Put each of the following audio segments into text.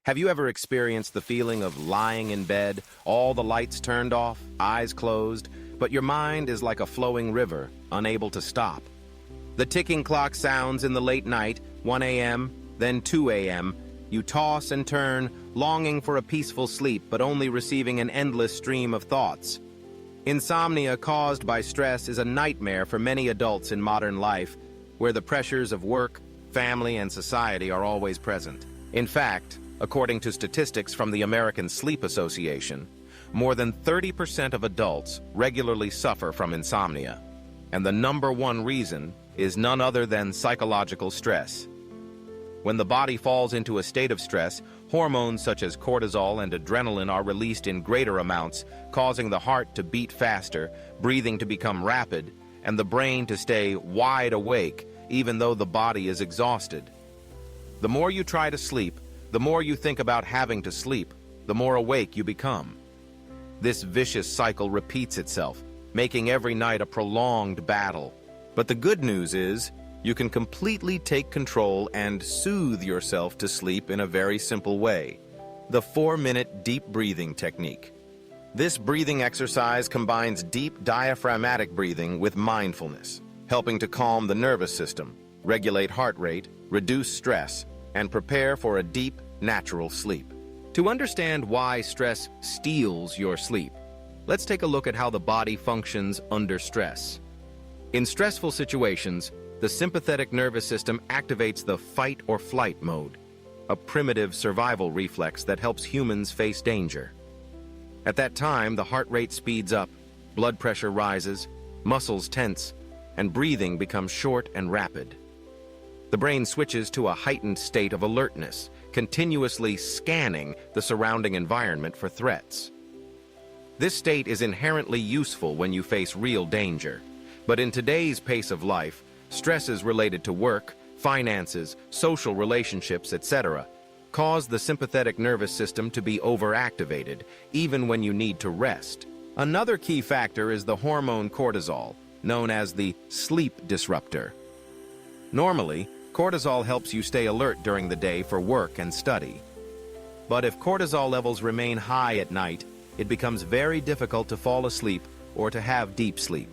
Have you ever experienced the feeling of lying in bed, all the lights turned off, eyes closed, but your mind is like a flowing river, unable to stop? The ticking clock sounds in the late night, 1 a.m., then 2 a.m. You toss and turn, longing for a peaceful sleep, but only receiving an endless stream of thoughts. Insomnia caused by stress is a nightmare for many adults in modern life, where the pressures of work, family, and society are always present. In fact, according to statistics from the American Sleep Association, more than 30% of adults regularly suffer from insomnia, and the number one reason is none other than psychological stress. When the body falls into a state of stress, hormones such as cortisol and adrenaline are released in greater amounts, causing the heart to beat faster, breathing to become rapid, and the brain to stay wide awake, even though the body is exhausted. The more you try to sleep, the more you think about having to sleep, the more awake you become. This vicious cycle repeats itself, making every night a prolonged battle. But the good news is, you can completely take control and soothe yourself to sleep in a very simple way: the 4-minute deep breathing technique. This breathing exercise combines deep diaphragmatic breathing with mindfulness, helping to calm the nervous system, regulate heart rate, reduce stress, and prepare for a deep, natural sleep. To understand why stress steals your sleep, let's take a look at how the body functions under stress. In stressful situations, the sympathetic nervous system activates the fight or flight mode, a primitive survival reflex that helps humans face danger. At that time, the heart rate speeds up, blood pressure rises, muscles tense, and breathing becomes short and rapid. The brain switches to a heightened state of alertness, continuously scanning the surrounding environment for threats. This state is inherently useful when you face real danger, but in today's pace of life, stresses related to work, finances, social relationships, etc., cause the sympathetic nervous system to be overactivated, even when you need to rest. Another key factor is the hormone cortisol, known as the sleep disruptor. Normally, cortisol helps you stay alert during the day for work and study. But if cortisol levels remain high at night, it becomes very difficult to fall asleep or to have deep sleep.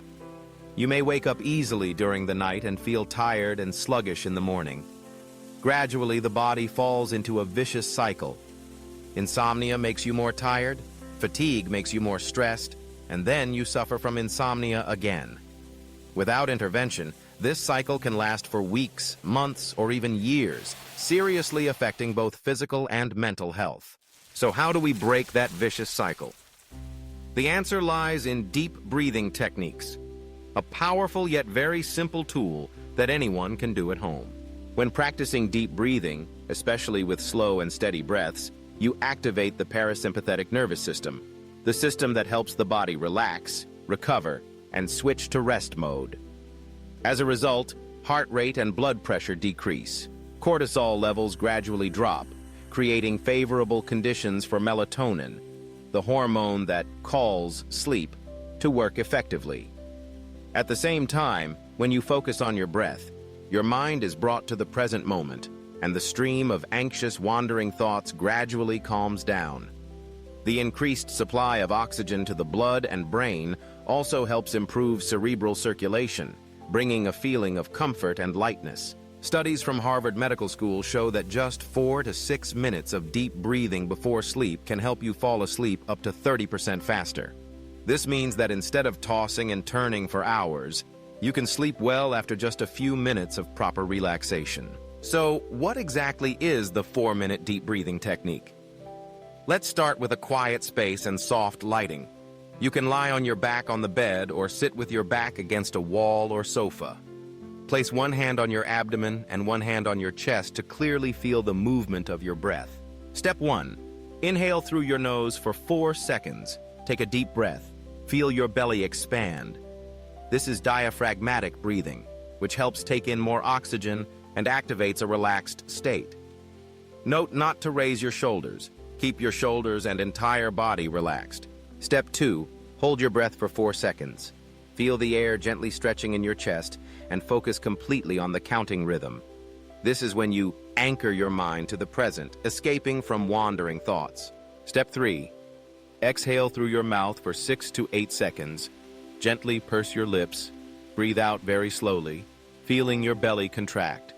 You may wake up easily during the night and feel tired and sluggish in the morning. Gradually, the body falls into a vicious cycle. Insomnia makes you more tired, fatigue makes you more stressed, and then you suffer from insomnia again. Without intervention, this cycle can last for weeks, months, or even years, seriously affecting both physical and mental health. So how do we break that vicious cycle? The answer lies in deep breathing techniques, a powerful yet very simple tool that anyone can do at home. When practicing deep breathing, especially with slow and steady breaths, you activate the parasympathetic nervous system, the system that helps the body relax, recover, and switch to rest mode. As a result, heart rate and blood pressure decrease. Cortisol levels gradually drop, creating favorable conditions for melatonin, the hormone that calls sleep, to work effectively. At the same time, when you focus on your breath, your mind is brought to the present moment, and the stream of anxious, wandering thoughts gradually calms down. The increased supply of oxygen to the blood and brain also helps improve cerebral circulation, bringing a feeling of comfort and lightness. Studies from Harvard Medical School show that just 4 to 6 minutes of deep breathing before sleep can help you fall asleep up to 30% faster. This means that instead of tossing and turning for hours, you can sleep well after just a few minutes of proper relaxation. So, what exactly is the 4-minute deep breathing technique? Let's start with a quiet space and soft lighting. You can lie on your back on the bed or sit with your back against a wall or sofa. Place one hand on your abdomen and one hand on your chest to clearly feel the movement of your breath. Step 1. Inhale through your nose for 4 seconds. Take a deep breath. Feel your belly expand. This is diaphragmatic breathing, which helps take in more oxygen and activates a relaxed state. Note not to raise your shoulders. Keep your shoulders and entire body relaxed. Step 2. Hold your breath for 4 seconds. Feel the air gently stretching in your chest and focus completely on the counting rhythm. This is when you anchor your mind to the present, escaping from wandering thoughts. Step 3. Exhale through your mouth for 6 to 8 seconds. Gently purse your lips. Breathe out very slowly, feeling your belly contract.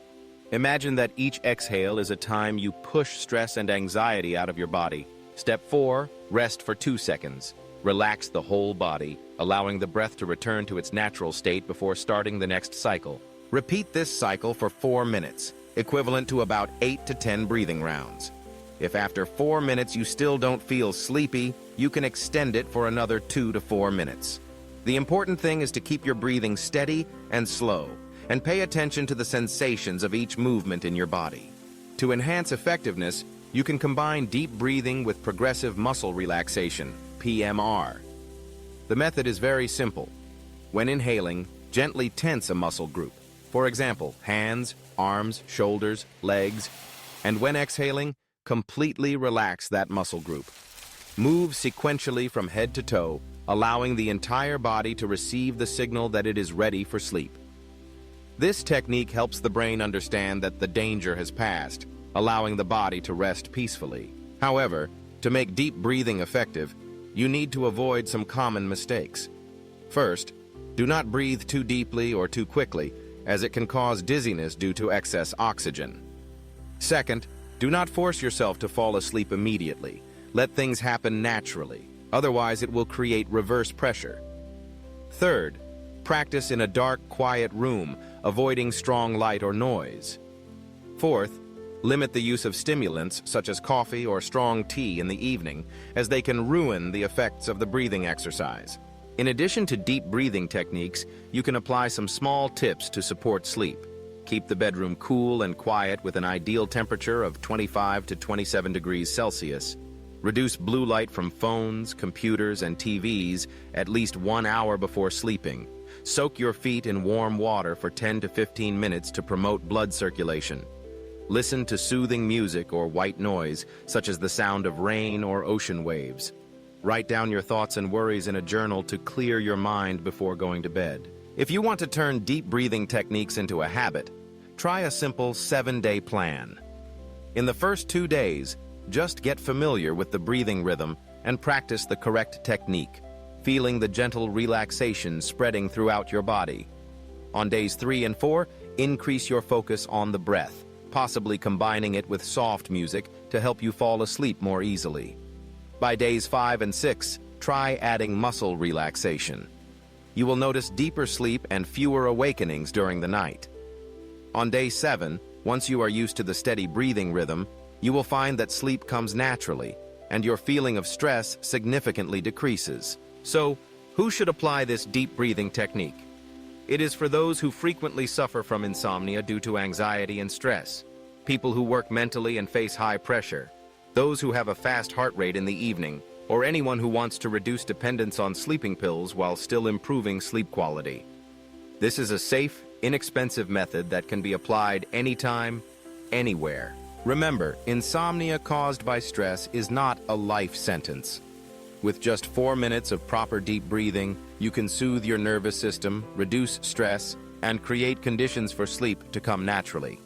Imagine that each exhale is a time you push stress and anxiety out of your body. Step 4. Rest for 2 seconds. Relax the whole body, allowing the breath to return to its natural state before starting the next cycle. Repeat this cycle for 4 minutes, equivalent to about 8 to 10 breathing rounds. If after 4 minutes you still don't feel sleepy, you can extend it for another 2 to 4 minutes. The important thing is to keep your breathing steady and slow, and pay attention to the sensations of each movement in your body. To enhance effectiveness, you can combine deep breathing with progressive muscle relaxation, PMR. The method is very simple. When inhaling, gently tense a muscle group. For example, hands, arms, shoulders, legs. And when exhaling, completely relax that muscle group. Move sequentially from head to toe, allowing the entire body to receive the signal that it is ready for sleep. This technique helps the brain understand that the danger has passed, allowing the body to rest peacefully. However, to make deep breathing effective, you need to avoid some common mistakes. First, do not breathe too deeply or too quickly, as it can cause dizziness due to excess oxygen. Second, do not force yourself to fall asleep immediately. Let things happen naturally, otherwise it will create reverse pressure. Third, practice in a dark, quiet room, avoiding strong light or noise. Fourth, limit the use of stimulants such as coffee or strong tea in the evening, as they can ruin the effects of the breathing exercise. In addition to deep breathing techniques, you can apply some small tips to support sleep. Keep the bedroom cool and quiet with an ideal temperature of 25 to 27 degrees Celsius. Reduce blue light from phones, computers, and TVs at least 1 hour before sleeping. Soak your feet in warm water for 10 to 15 minutes to promote blood circulation. Listen to soothing music or white noise, such as the sound of rain or ocean waves. Write down your thoughts and worries in a journal to clear your mind before going to bed. If you want to turn deep breathing techniques into a habit, try a simple 7-day plan. In the first 2 days, just get familiar with the breathing rhythm and practice the correct technique, feeling the gentle relaxation spreading throughout your body. On days 3 and 4, increase your focus on the breath, possibly combining it with soft music to help you fall asleep more easily. By days 5 and 6, try adding muscle relaxation. You will notice deeper sleep and fewer awakenings during the night. On day 7, once you are used to the steady breathing rhythm, you will find that sleep comes naturally, and your feeling of stress significantly decreases. So, who should apply this deep breathing technique? It is for those who frequently suffer from insomnia due to anxiety and stress, people who work mentally and face high pressure, those who have a fast heart rate in the evening, or anyone who wants to reduce dependence on sleeping pills while still improving sleep quality. This is a safe, inexpensive method that can be applied anytime, anywhere. Remember, insomnia caused by stress is not a life sentence. With just 4 minutes of proper deep breathing, you can soothe your nervous system, reduce stress, and create conditions for sleep to come naturally.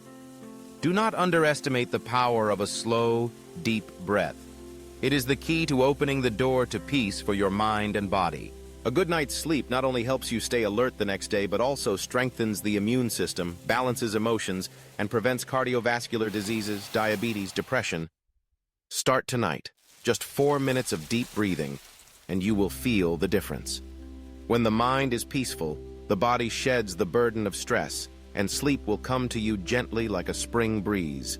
Do not underestimate the power of a slow, deep breath. It is the key to opening the door to peace for your mind and body. A good night's sleep not only helps you stay alert the next day, but also strengthens the immune system, balances emotions, and prevents cardiovascular diseases, diabetes, depression. Start tonight. Just 4 minutes of deep breathing, and you will feel the difference. When the mind is peaceful, the body sheds the burden of stress, and sleep will come to you gently like a spring breeze.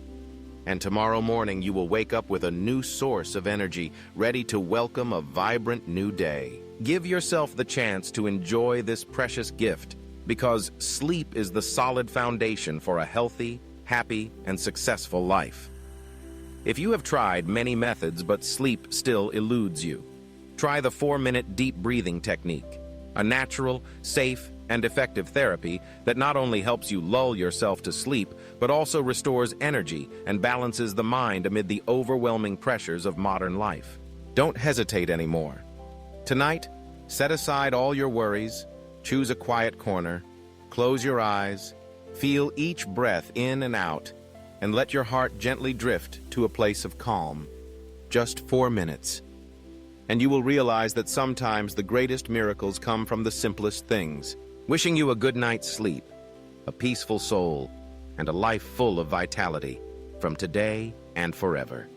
And tomorrow morning you will wake up with a new source of energy, ready to welcome a vibrant new day. Give yourself the chance to enjoy this precious gift, because sleep is the solid foundation for a healthy, happy, and successful life. If you have tried many methods but sleep still eludes you, try the 4-minute deep breathing technique, a natural, safe, and effective therapy that not only helps you lull yourself to sleep, but also restores energy and balances the mind amid the overwhelming pressures of modern life. Don't hesitate anymore. Tonight, set aside all your worries, choose a quiet corner, close your eyes, Feel each breath in and out, and let your heart gently drift to a place of calm. Just 4 minutes. And you will realize that sometimes the greatest miracles come from the simplest things. Wishing you a good night's sleep, a peaceful soul, and a life full of vitality, from today and forever.